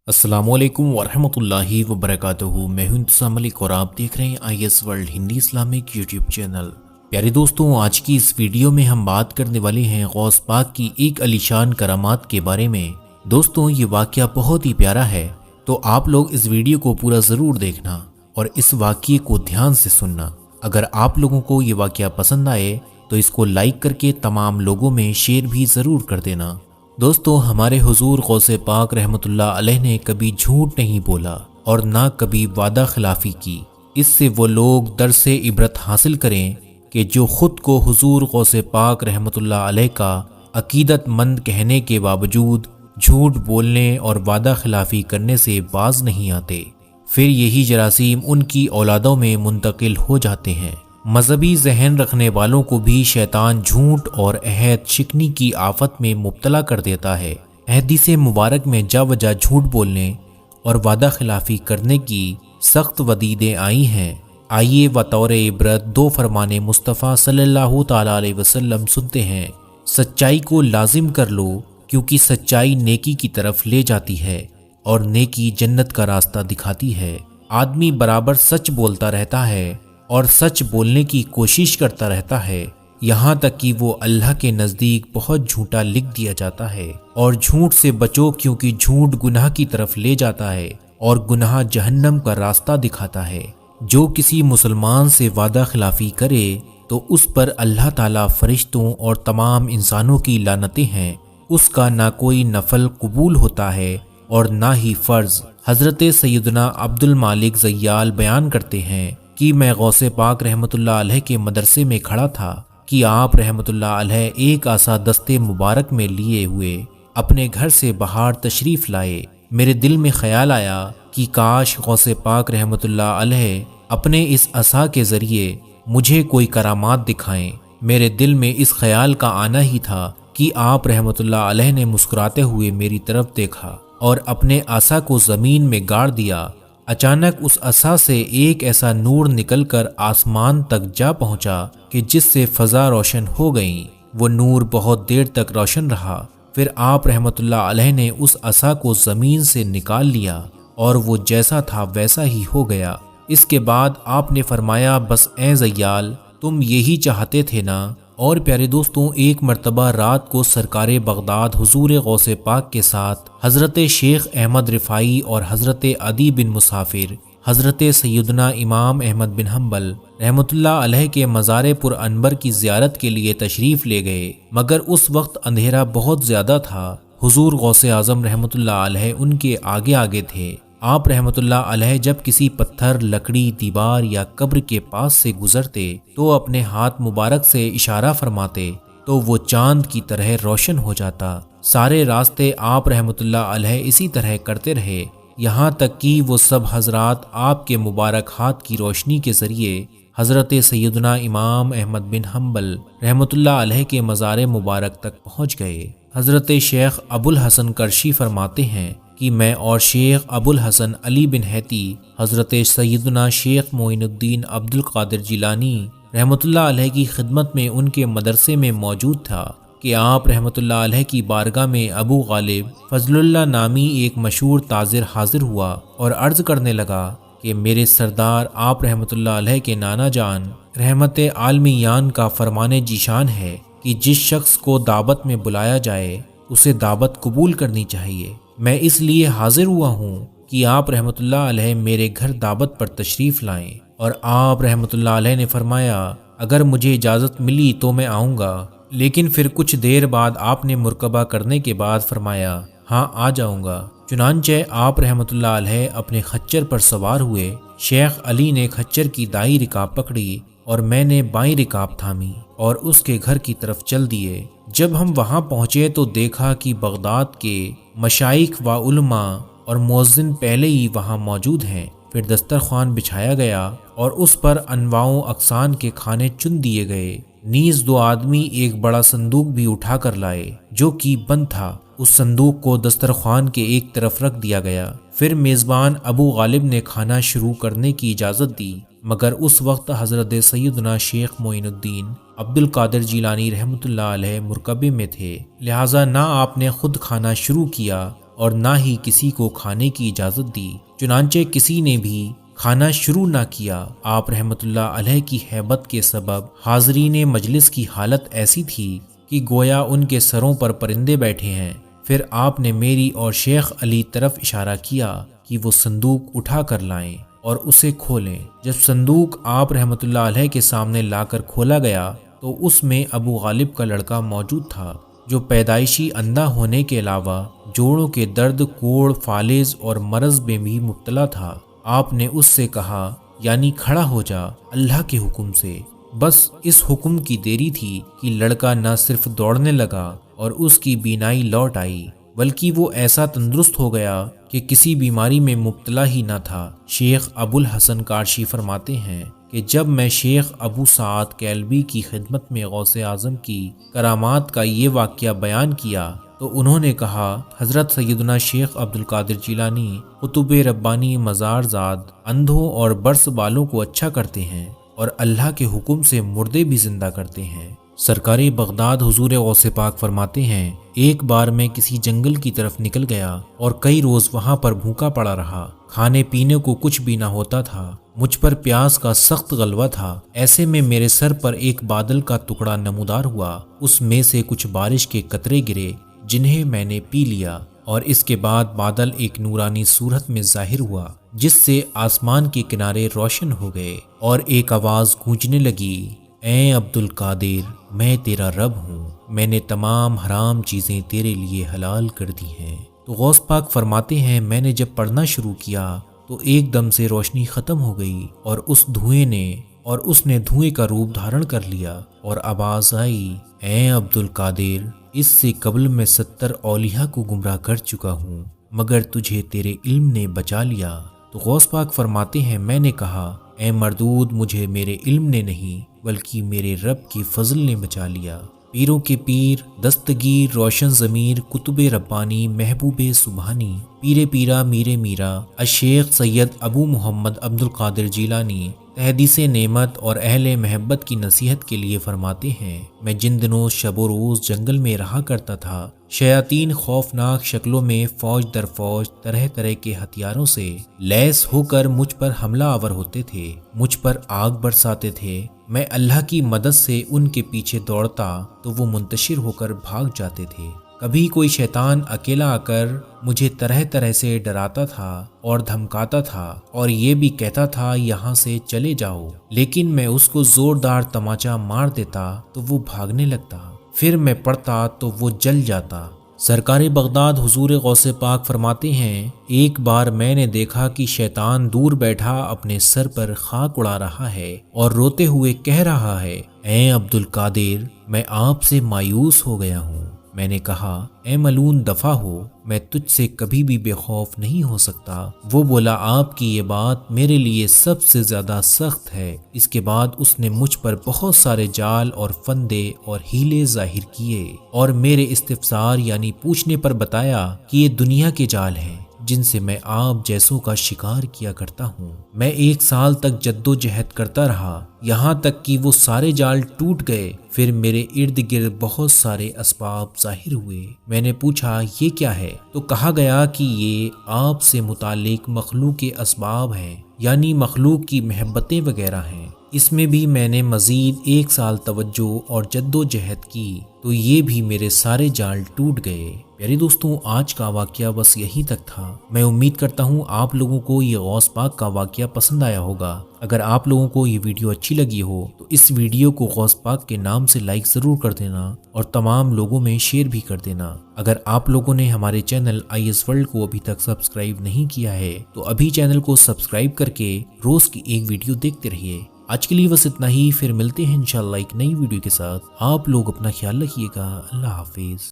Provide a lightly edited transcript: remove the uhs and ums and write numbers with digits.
السلام علیکم ورحمۃ اللہ وبرکاتہ۔ میں ہوں انتظام ملک اور آپ دیکھ رہے ہیں I S world Hindi Islamic YouTube channel. پیارے دوستوں، آج کی اس ویڈیو میں ہم بات کرنے والے ہیں غوث پاک کی ایک عالیشان کرامات کے بارے میں۔ دوستوں، یہ واقعہ بہت ہی پیارا ہے، تو آپ لوگ اس ویڈیو کو پورا ضرور دیکھنا اور اس واقعے کو دھیان سے سننا۔ اگر آپ لوگوں کو یہ واقعہ پسند آئے تو اس کو لائک کر کے تمام لوگوں میں شیئر بھی ضرور کر دینا۔ دوستو، ہمارے حضور غوث پاک رحمۃ اللہ علیہ نے کبھی جھوٹ نہیں بولا اور نہ کبھی وعدہ خلافی کی۔ اس سے وہ لوگ درس عبرت حاصل کریں کہ جو خود کو حضور غوث پاک رحمۃ اللہ علیہ کا عقیدت مند کہنے کے باوجود جھوٹ بولنے اور وعدہ خلافی کرنے سے باز نہیں آتے، پھر یہی جراثیم ان کی اولادوں میں منتقل ہو جاتے ہیں۔ مذہبی ذہن رکھنے والوں کو بھی شیطان جھوٹ اور عہد شکنی کی آفت میں مبتلا کر دیتا ہے۔ حدیث مبارک میں جا وجہ جھوٹ بولنے اور وعدہ خلافی کرنے کی سخت وعیدیں آئی ہیں۔ آئیے بطور عبرت دو فرمان مصطفیٰ صلی اللہ تعالیٰ علیہ وسلم سنتے ہیں۔ سچائی کو لازم کر لو، کیونکہ سچائی نیکی کی طرف لے جاتی ہے اور نیکی جنت کا راستہ دکھاتی ہے۔ آدمی برابر سچ بولتا رہتا ہے اور سچ بولنے کی کوشش کرتا رہتا ہے، یہاں تک کہ وہ اللہ کے نزدیک بہت جھوٹا لکھ دیا جاتا ہے۔ اور جھوٹ سے بچو، کیونکہ جھوٹ گناہ کی طرف لے جاتا ہے اور گناہ جہنم کا راستہ دکھاتا ہے۔ جو کسی مسلمان سے وعدہ خلافی کرے تو اس پر اللہ تعالیٰ، فرشتوں اور تمام انسانوں کی لعنتیں ہیں۔ اس کا نہ کوئی نفل قبول ہوتا ہے اور نہ ہی فرض۔ حضرت سیدنا عبد المالک زیال بیان کرتے ہیں کہ میں غوث پاک رحمۃ اللہ علیہ کے مدرسے میں کھڑا تھا کہ آپ رحمۃ اللہ علیہ ایک عصا دستے مبارک میں لیے ہوئے اپنے گھر سے باہر تشریف لائے۔ میرے دل میں خیال آیا کہ کاش غوث پاک رحمۃ اللہ علیہ اپنے اس عصا کے ذریعے مجھے کوئی کرامات دکھائیں۔ میرے دل میں اس خیال کا آنا ہی تھا کہ آپ رحمۃ اللہ علیہ نے مسکراتے ہوئے میری طرف دیکھا اور اپنے عصا کو زمین میں گاڑ دیا۔ اچانک اس عصا سے ایک ایسا نور نکل کر آسمان تک جا پہنچا کہ جس سے فضا روشن ہو گئی۔ وہ نور بہت دیر تک روشن رہا، پھر آپ رحمۃ اللہ علیہ نے اس عصا کو زمین سے نکال لیا اور وہ جیسا تھا ویسا ہی ہو گیا۔ اس کے بعد آپ نے فرمایا، بس اے زیال، تم یہی چاہتے تھے نا؟ اور پیارے دوستوں، ایک مرتبہ رات کو سرکار بغداد حضور غوث پاک کے ساتھ حضرت شیخ احمد رفاعی اور حضرت عدی بن مسافر، حضرت سیدنا امام احمد بن حنبل رحمۃ اللہ علیہ کے مزار پر انور کی زیارت کے لیے تشریف لے گئے، مگر اس وقت اندھیرا بہت زیادہ تھا۔ حضور غوث اعظم رحمۃ اللہ علیہ ان کے آگے آگے تھے۔ آپ رحمۃ اللہ علیہ جب کسی پتھر، لکڑی، دیوار یا قبر کے پاس سے گزرتے تو اپنے ہاتھ مبارک سے اشارہ فرماتے تو وہ چاند کی طرح روشن ہو جاتا۔ سارے راستے آپ رحمۃ اللہ علیہ اسی طرح کرتے رہے، یہاں تک کہ وہ سب حضرات آپ کے مبارک ہاتھ کی روشنی کے ذریعے حضرت سیدنا امام احمد بن حنبل رحمۃ اللہ علیہ کے مزار مبارک تک پہنچ گئے۔ حضرت شیخ ابو الحسن کرشی فرماتے ہیں کہ میں اور شیخ ابو الحسن علی بن حیتی حضرت سیدنا شیخ معین الدین عبد القادر جیلانی رحمۃ اللہ علیہ کی خدمت میں ان کے مدرسے میں موجود تھا کہ آپ رحمۃ اللہ علیہ کی بارگاہ میں ابو غالب فضل اللہ نامی ایک مشہور تاجر حاضر ہوا اور عرض کرنے لگا کہ میرے سردار آپ رحمۃ اللہ علیہ کے نانا جان رحمت عالمیان کا فرمان جیشان ہے کہ جس شخص کو دعوت میں بلایا جائے اسے دعوت قبول کرنی چاہیے۔ میں اس لیے حاضر ہوا ہوں کہ آپ رحمۃ اللہ علیہ میرے گھر دعوت پر تشریف لائیں۔ اور آپ رحمۃ اللہ علیہ نے فرمایا، اگر مجھے اجازت ملی تو میں آؤں گا۔ لیکن پھر کچھ دیر بعد آپ نے مرکبہ کرنے کے بعد فرمایا، ہاں آ جاؤں گا۔ چنانچہ آپ رحمۃ اللہ علیہ اپنے خچر پر سوار ہوئے۔ شیخ علی نے خچر کی دائیں رکاب پکڑی اور میں نے بائیں رکاب تھامی اور اس کے گھر کی طرف چل دیے۔ جب ہم وہاں پہنچے تو دیکھا کہ بغداد کے مشائخ و علماء اور مؤذن پہلے ہی وہاں موجود ہیں۔ پھر دسترخوان بچھایا گیا اور اس پر انواع و اقسام کے کھانے چن دیے گئے۔ نیز دو آدمی ایک بڑا صندوق بھی اٹھا کر لائے جو کہ بند تھا۔ اس صندوق کو دسترخوان کے ایک طرف رکھ دیا گیا۔ پھر میزبان ابو غالب نے کھانا شروع کرنے کی اجازت دی، مگر اس وقت حضرت سیدنا شیخ معین الدین عبد القادر جیلانی رحمۃ اللہ علیہ مرکبے میں تھے، لہٰذا نہ آپ نے خود کھانا شروع کیا اور نہ ہی کسی کو کھانے کی اجازت دی۔ چنانچہ کسی نے بھی کھانا شروع نہ کیا۔ آپ رحمۃ اللہ علیہ کی ہیبت کے سبب حاضرین مجلس کی حالت ایسی تھی کہ گویا ان کے سروں پر پرندے بیٹھے ہیں۔ پھر آپ نے میری اور شیخ علی طرف اشارہ کیا کہ وہ صندوق اٹھا کر لائیں اور اسے کھولیں۔ جب صندوق آپ رحمۃ اللہ علیہ کے سامنے لا کر کھولا گیا تو اس میں ابو غالب کا لڑکا موجود تھا، جو پیدائشی اندھا ہونے کے علاوہ جوڑوں کے درد، کوڑ، فالج اور مرض میں بھی مبتلا تھا۔ آپ نے اس سے کہا، یعنی کھڑا ہو جا اللہ کے حکم سے۔ بس اس حکم کی دیری تھی کہ لڑکا نہ صرف دوڑنے لگا اور اس کی بینائی لوٹ آئی، بلکہ وہ ایسا تندرست ہو گیا کہ کسی بیماری میں مبتلا ہی نہ تھا۔ شیخ ابو الحسن کاشی فرماتے ہیں کہ جب میں شیخ ابو سعد کیلوی کی خدمت میں غوث اعظم کی کرامات کا یہ واقعہ بیان کیا تو انہوں نے کہا، حضرت سیدنا شیخ عبد القادر جیلانی قطب ربانی مزار زاد اندھوں اور برس بالوں کو اچھا کرتے ہیں اور اللہ کے حکم سے مردے بھی زندہ کرتے ہیں۔ سرکار بغداد حضور غوث پاک فرماتے ہیں، ایک بار میں کسی جنگل کی طرف نکل گیا اور کئی روز وہاں پر بھوکا پڑا رہا۔ کھانے پینے کو کچھ بھی نہ ہوتا تھا، مجھ پر پیاس کا سخت غلبہ تھا۔ ایسے میں میرے سر پر ایک بادل کا ٹکڑا نمودار ہوا، اس میں سے کچھ بارش کے قطرے گرے جنہیں میں نے پی لیا، اور اس کے بعد بادل ایک نورانی صورت میں ظاہر ہوا جس سے آسمان کے کنارے روشن ہو گئے، اور ایک آواز گونجنے لگی، اے عبد القادر، میں تیرا رب ہوں، میں نے تمام حرام چیزیں تیرے لیے حلال کر دی ہیں۔ تو غوث پاک فرماتے ہیں، میں نے جب پڑھنا شروع کیا تو ایک دم سے روشنی ختم ہو گئی اور اس نے دھوئیں کا روپ دھارن کر لیا، اور آواز آئی، اے عبد القادر، اس سے قبل میں 70 اولیاء کو گمراہ کر چکا ہوں، مگر تجھے تیرے علم نے بچا لیا۔ تو غوث پاک فرماتے ہیں، میں نے کہا، اے مردود، مجھے میرے علم نے نہیں بلکہ میرے رب کی فضل نے بچا لیا۔ پیروں کے پیر، دستگیر، روشن ضمیر، کتب ربانی، محبوب سبحانی، پیر پیرا، میر میرا، الشیخ سید ابو محمد عبد القادر جیلانی تحدیث نعمت اور اہل محبت کی نصیحت کے لیے فرماتے ہیں، میں جن دنوں شب و روز جنگل میں رہا کرتا تھا، شیاطین خوفناک شکلوں میں فوج در فوج طرح طرح کے ہتھیاروں سے لیس ہو کر مجھ پر حملہ آور ہوتے تھے، مجھ پر آگ برساتے تھے۔ میں اللہ کی مدد سے ان کے پیچھے دوڑتا تو وہ منتشر ہو کر بھاگ جاتے تھے۔ کبھی کوئی شیطان اکیلا آ کر مجھے طرح طرح سے ڈراتا تھا اور دھمکاتا تھا اور یہ بھی کہتا تھا یہاں سے چلے جاؤ، لیکن میں اس کو زوردار تماچا مار دیتا تو وہ بھاگنے لگتا، پھر میں پڑتا تو وہ جل جاتا۔ سرکار بغداد حضور غوث پاک فرماتے ہیں، ایک بار میں نے دیکھا کہ شیطان دور بیٹھا اپنے سر پر خاک اڑا رہا ہے اور روتے ہوئے کہہ رہا ہے، اے عبد القادر، میں آپ سے مایوس ہو گیا ہوں۔ میں نے کہا، اے ملعون دفع ہو، میں تجھ سے کبھی بھی بے خوف نہیں ہو سکتا۔ وہ بولا، آپ کی یہ بات میرے لیے سب سے زیادہ سخت ہے۔ اس کے بعد اس نے مجھ پر بہت سارے جال اور فندے اور ہیلے ظاہر کیے اور میرے استفسار یعنی پوچھنے پر بتایا کہ یہ دنیا کے جال ہیں جن سے میں آپ جیسوں کا شکار کیا کرتا ہوں۔ میں 1 سال تک جد و جہد کرتا رہا، یہاں تک کہ وہ سارے جال ٹوٹ گئے۔ پھر میرے ارد گرد بہت سارے اسباب ظاہر ہوئے۔ میں نے پوچھا، یہ کیا ہے؟ تو کہا گیا کہ یہ آپ سے متعلق مخلوق کے اسباب ہیں، یعنی مخلوق کی محبتیں وغیرہ ہیں۔ اس میں بھی میں نے مزید 1 سال توجہ اور جد و جہد کی تو یہ بھی میرے سارے جال ٹوٹ گئے۔ پیارے دوستوں، آج کا واقعہ بس یہی تک تھا۔ میں امید کرتا ہوں آپ لوگوں کو یہ غوث پاک کا واقعہ پسند آیا ہوگا۔ اگر آپ لوگوں کو یہ ویڈیو اچھی لگی ہو تو اس ویڈیو کو غوث پاک کے نام سے لائک ضرور کر دینا اور تمام لوگوں میں شیئر بھی کر دینا۔ اگر آپ لوگوں نے ہمارے چینل IS World کو ابھی تک سبسکرائب نہیں کیا ہے تو ابھی چینل کو سبسکرائب کر کے روز کی ایک ویڈیو دیکھتے رہیے۔ آج کے لیے بس اتنا ہی، پھر ملتے ہیں انشاءاللہ ایک نئی ویڈیو کے ساتھ۔ آپ لوگ اپنا خیال رکھیے گا۔ اللہ حافظ۔